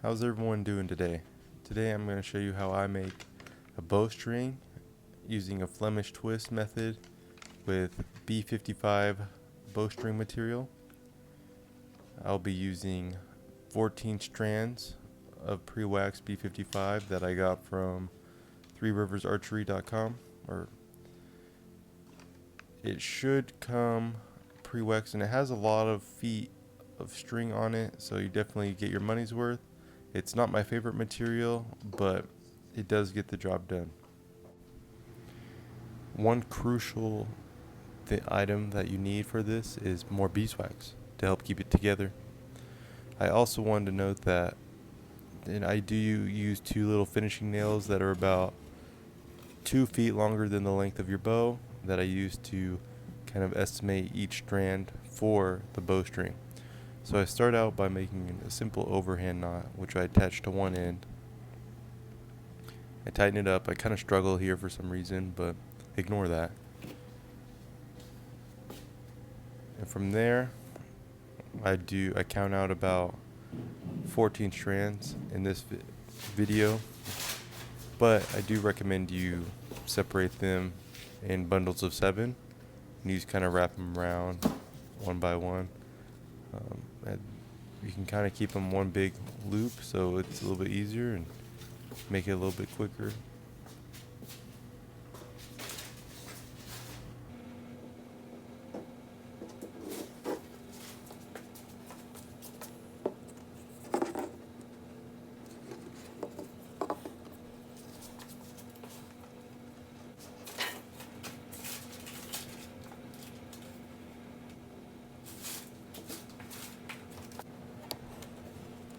How's everyone doing today? Today I'm going to show you how I make a bowstring using a Flemish twist method with B55 bowstring material. I'll be using 14 strands of pre-waxed B55 that I got from threeriversarchery.com, or it should come pre-waxed, and it has a lot of feet of string on it, so you definitely get your money's worth. It's not my favorite material, but it does get the job done. One crucial item that you need for this is more beeswax to help keep it together. I also wanted to note that I do use two little finishing nails that are about 2 feet longer than the length of your bow that I use to kind of estimate each strand for the bowstring. So I start out by making a simple overhand knot, which I attach to one end. I tighten it up. I kind of struggle here for some reason, but ignore that. And from there, I count out about 14 strands in this video, but I do recommend you separate them in bundles of 7, and you just kind of wrap them around one by one. And you can kind of keep them one big loop, so it's a little bit easier and make it a little bit quicker.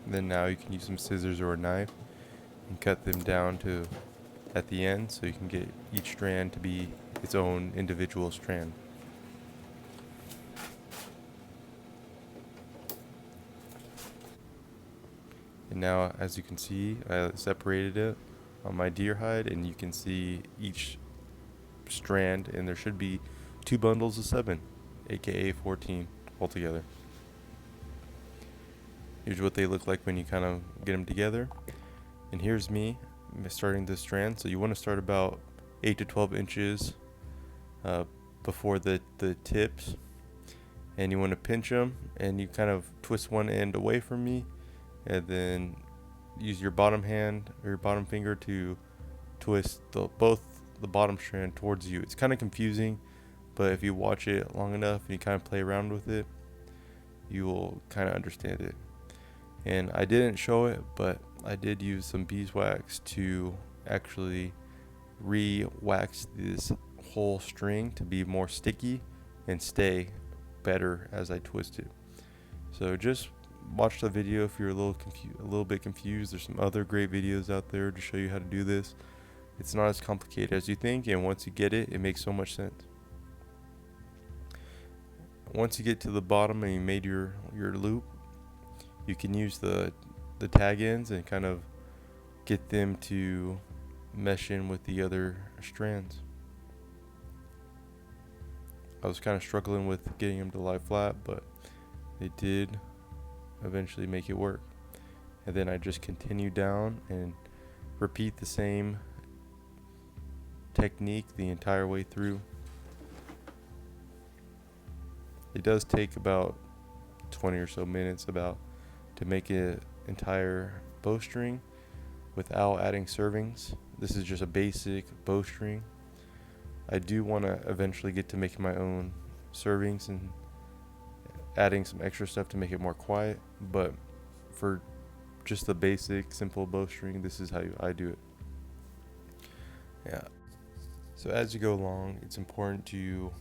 Then now you can use some scissors or a knife and cut them down to at the end, so you can get each strand to be its own individual strand. And now, as you can see, I separated it on my deer hide, and you can see each strand, and there should be 2 bundles of 7, aka 14 altogether. Here's what they look like when you kind of get them together. And here's me starting this strand. So you want to start about 8 to 12 inches before the tips. And you want to pinch them, and you kind of twist one end away from me, and then use your bottom hand or your bottom finger to twist both the bottom strand towards you. It's kind of confusing, but if you watch it long enough and you kind of play around with it, you will kind of understand it. And I didn't show it, but I did use some beeswax to actually re-wax this whole string to be more sticky and stay better as I twist it. So just watch the video if you're a little bit confused. There's some other great videos out there to show you how to do this. It's not as complicated as you think, and once you get it, it makes so much sense. Once you get to the bottom and you made your loop, you can use the tag ends and kind of get them to mesh in with the other strands. I was kind of struggling with getting them to lie flat, but they did eventually make it work. And then I just continue down and repeat the same technique the entire way through. It does take about 20 or so minutes to make an entire bowstring without adding servings. This is just a basic bowstring. I do want to eventually get to making my own servings and adding some extra stuff to make it more quiet, but for just the basic simple bowstring, this is how I do it. Yeah. So as you go along, it's important to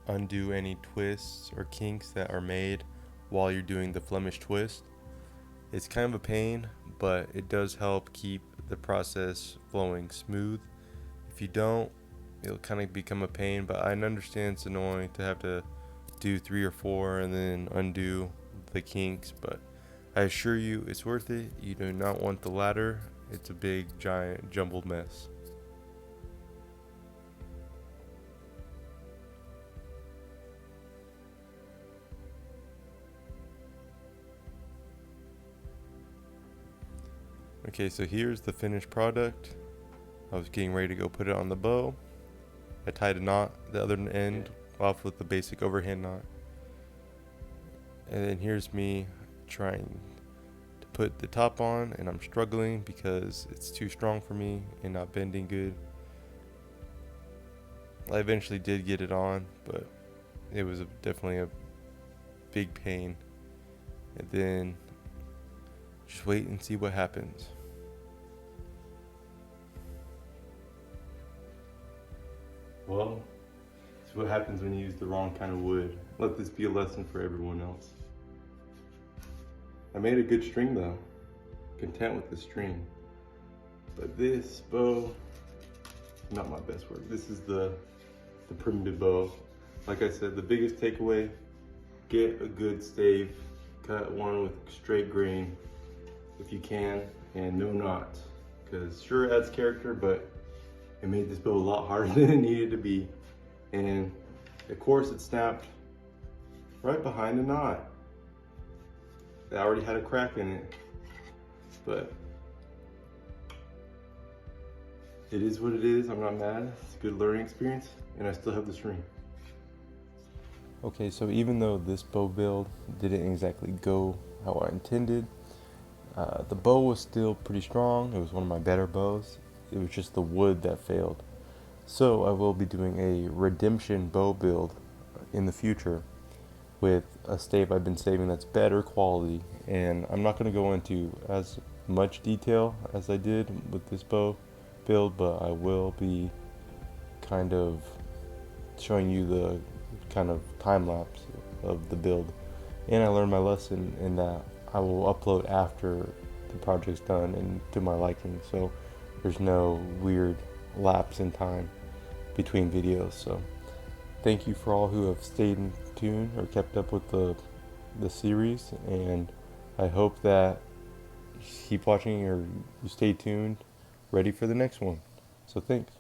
undo any twists or kinks that are made while you're doing the Flemish twist. It's kind of a pain, but it does help keep the process flowing smooth. If you don't, it'll kind of become a pain, but I understand it's annoying to have to do 3 or 4 and then undo the kinks, but I assure you it's worth it. You do not want the latter. It's a big, giant, jumbled mess. Okay, so here's the finished product. I was getting ready to go put it on the bow. I tied a knot the other end off with the basic overhand knot. And then here's me trying to put the top on, and I'm struggling because it's too strong for me and not bending good. I eventually did get it on, but it was definitely a big pain. And then just wait and see what happens. Well, it's what happens when you use the wrong kind of wood. Let this be a lesson for everyone else. I made a good string though. Content with the string. But this bow, not my best work. This is the primitive bow. Like I said, the biggest takeaway, get a good stave. Cut one with straight grain if you can, and no knots. Because sure it adds character, but it made this bow a lot harder than it needed to be. And of course it snapped right behind the knot. It already had a crack in it. But it is what it is. I'm not mad. It's a good learning experience, and I still have the string. Okay, so even though this bow build didn't exactly go how I intended, the bow was still pretty strong. It was one of my better bows. It was just the wood that failed. So I will be doing a redemption bow build in the future with a stave I've been saving that's better quality. And I'm not going to go into as much detail as I did with this bow build, but I will be kind of showing you the kind of time lapse of the build. And I learned my lesson in that I will upload after the project's done and to my liking, so there's no weird lapse in time between videos. So thank you for all who have stayed in tune or kept up with the series, and I hope that you keep watching or you stay tuned, ready for the next one. So thanks.